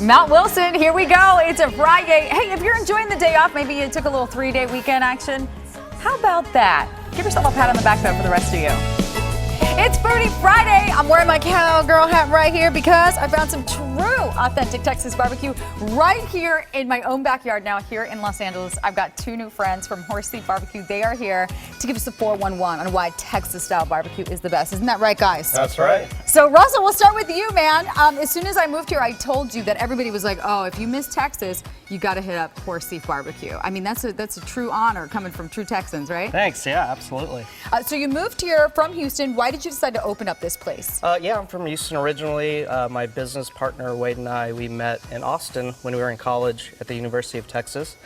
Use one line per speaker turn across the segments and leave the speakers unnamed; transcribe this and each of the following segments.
Mount Wilson, here we go. It's a Friday. Hey, if you're enjoying the day off, maybe you took a little 3-day weekend action. How about that? Give yourself a pat on the back though for the rest of you. It's Foodie Friday. I'm wearing my cowgirl hat right here because I found some true authentic Texas barbecue right here in my own backyard now here in Los Angeles. I've got two new friends from Horse Thief Barbecue. They are here to give us the 411 on why Texas style barbecue is the best. Isn't that right, guys?
That's right.
So Russell, we'll start with you, man. As soon as I moved here, I told you that everybody was like, oh, if you miss Texas, you got to hit up Horse Thief Barbecue. I mean, that's a true honor coming from true Texans, right?
Thanks, yeah, absolutely.
So you moved here from Houston. Why did you decide to open up this place?
Yeah, I'm from Houston originally. My business partner, Wade, and I, we met in Austin when we were in college at the University of Texas.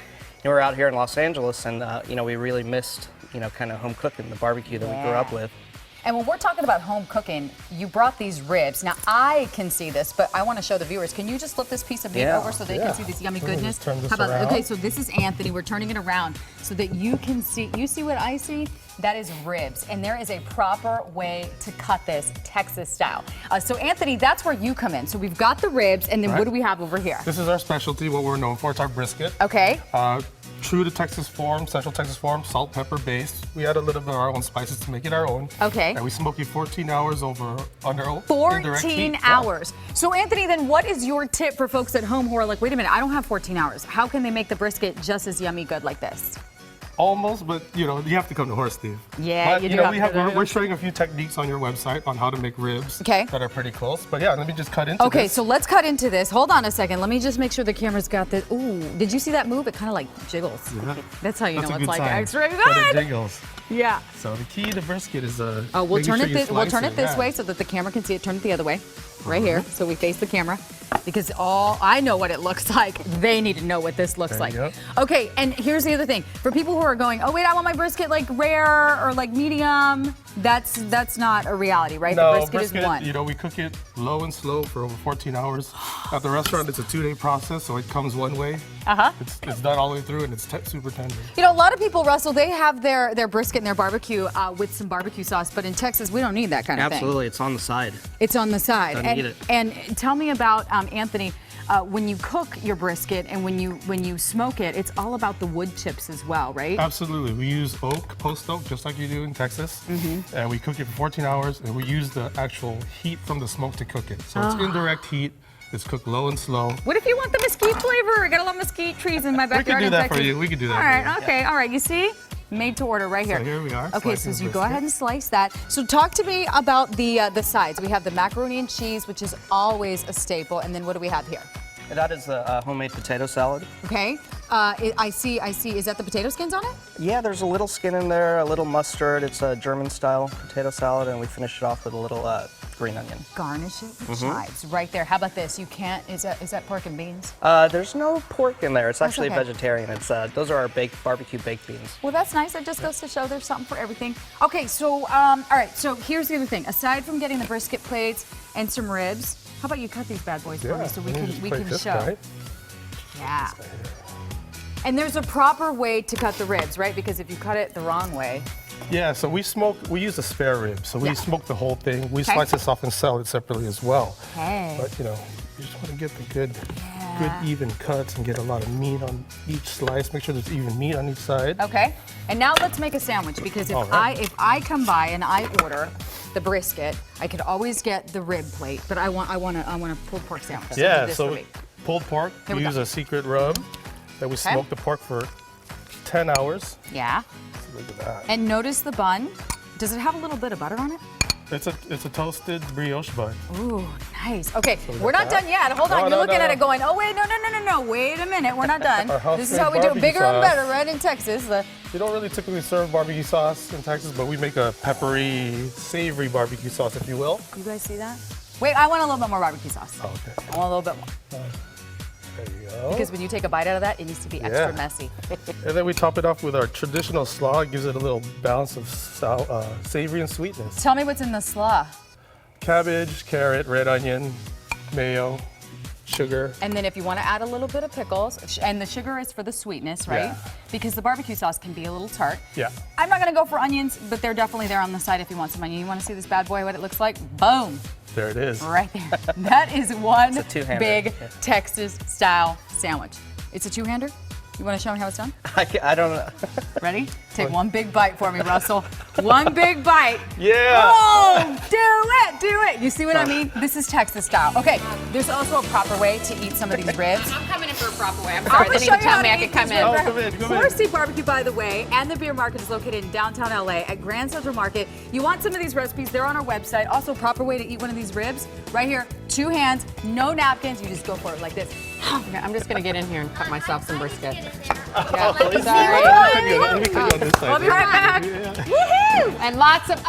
And we're out here in Los Angeles, and we really missed, kind of home cooking, the barbecue that we grew up with.
And when we're talking about home cooking, you brought these ribs. Now, I can see this, but I want to show the viewers. Can you just flip this piece of meat over so they can see this yummy goodness?
Turn this
How about
around.
Okay, so this is Anthony. We're turning it around so that you can see. You see what I see? That is ribs, and there is a proper way to cut this Texas style. So Anthony, that's where you come in. So we've got the ribs, and then what do we have over here?
This is our specialty, what we're known for. It's our brisket.
Okay.
True to Texas form, Central Texas form, salt, pepper based. We add a little bit of our own spices to make it our own.
Okay.
And we smoke you 14 hours under indirect
14
heat.
hours. So Anthony, then what is your tip for folks at home who are like, wait a minute, I don't have 14 hours. How can they make the brisket just as yummy good like this?
Almost, but you have to come to Horse Thief.
Yeah,
but,
you do have to.
We're showing a few techniques on your website on how to make ribs
Okay.
that are pretty close. But yeah, let me just cut into this.
Okay, so let's cut into this. Hold on a second. Let me just make sure the camera's got this. Ooh, did you see that move? It kind of like jiggles.
Yeah.
That's how you
That's
know
a
it's
good
like
sign.
extra
But it
good.
jiggles.
Yeah.
So the key to brisket is
We'll
making
turn
sure
it
you
this. We'll
slice
turn it this
yeah.
way so that the camera can see it. Turn it the other way, right here, so we face the camera. Because I know what it looks like. They need to know what this looks like.
you
Okay, and here's the other thing. For people who are going, oh wait, I want my brisket like rare or like medium. That's not a reality, right?
No,
the brisket is one.
We cook it low and slow for over 14 hours. At the restaurant, it's a 2-day process, so it comes one way. It's done all the way through, and it's super tender.
A lot of people, Russell, they have their brisket and their barbecue with some barbecue sauce, but in Texas, we don't need that kind of thing.
Absolutely, it's on the side.
It's on the side.
Don't need it.
And tell me about, Anthony, when you cook your brisket and when you smoke it, it's all about the wood chips as well, right?
Absolutely. We use oak, post oak, just like you do in Texas. And we cook it for 14 hours, and we use the actual heat from the smoke to cook it. So it's indirect heat. It's cooked low and slow.
What if you want the mesquite flavor? I got a lot of mesquite trees in my backyard.
We can do
in
that
Texas.
for you. We can do that
All
for
right,
you.
okay, all right. You see? Made to order right here.
So here we are.
Okay, so you go ahead and slice that. So talk to me about the sides. We have the macaroni and cheese, which is always a staple. And then what do we have here?
That is the homemade potato salad.
Okay. I see. Is that the potato skins on it?
Yeah, there's a little skin in there, a little mustard. It's a German-style potato salad, and we finish it off with a little green onion.
Garnish it with chives right there. How about this? You can't. Is that pork and beans?
There's no pork in there. It's
That's
actually
okay.
vegetarian. It's those are our barbecue baked beans.
Well, that's nice. It just goes to show there's something for everything. Okay, so all right. So here's the other thing. Aside from getting the brisket plates and some ribs, how about you cut these bad boys for me so we can show.
Guy.
Yeah. And there's a proper way to cut the ribs, right? Because if you cut it the wrong way.
Yeah, so we use a spare rib. So we smoke the whole thing. We
Okay.
slice this off and sell it separately as well.
Okay.
But you just want to get the good even cuts and get a lot of meat on each slice. Make sure there's even meat on each side.
Okay. And now let's make a sandwich because if I come by and I order the brisket, I could always get the rib plate, but I want a pulled pork sandwich. So do
Yeah,
this
so
for me.
pulled pork,
Here
we
we
use
go.
a secret rub that we smoke the pork for 10 hours.
Yeah.
So look at that.
And notice the bun. Does it have a little bit of butter on it?
It's a toasted brioche bun.
Ooh, nice. Okay, we're not done yet. Hold on.
No,
You're
no,
looking
no.
at it going, oh, wait, no. Wait a minute. We're not done.
Our
This is how we do it.
house-made
Bigger and
barbecue
better, right, in Texas.
We don't really typically serve barbecue sauce in Texas, but we make a peppery, savory barbecue sauce, if you will.
You guys see that? Wait, I want a little bit more barbecue sauce.
Oh, okay.
I want a little bit more.
There you go.
Because when you take a bite out of that, it needs to be extra messy.
And then we top it off with our traditional slaw. It gives it a little balance of savory and sweetness.
Tell me what's in the slaw.
Cabbage, carrot, red onion, mayo, sugar.
And then if you want to add a little bit of pickles, and the sugar is for the sweetness, right?
Yeah.
Because the barbecue sauce can be a little tart.
Yeah.
I'm not going to go for onions, but they're definitely there on the side if you want some onion. You want to see this bad boy, what it looks like? Boom.
There it is.
Right there. That is one
It's a two-hander.
big
Yeah.
Texas-style sandwich. It's a two-hander? You want to show me how it's done?
I don't know.
Ready? Take one big bite for me, Russell. One big bite.
Yeah.
Oh, do it. You see what I mean? This is Texas style. Okay, there's also a proper way to eat some of these ribs.
I'm coming in for a proper way. I'm
I'm
sorry,
gonna
they
show
didn't
you how
tell me
to
I
eat
could come
these
in.
ribs.
Oh, come in, come in.
Horsey Barbecue, by the way, and the beer market is located in downtown LA at Grand Central Market. You want some of these recipes, they're on our website. Also, proper way to eat one of these ribs, right here, 2 hands, no napkins, you just go for it like this.
Okay, I'm just gonna get in here and cut myself some brisket.
Let me
Sorry.
cut you on this side.
I'll be right back.
Yeah.
Woohoo!
And lots of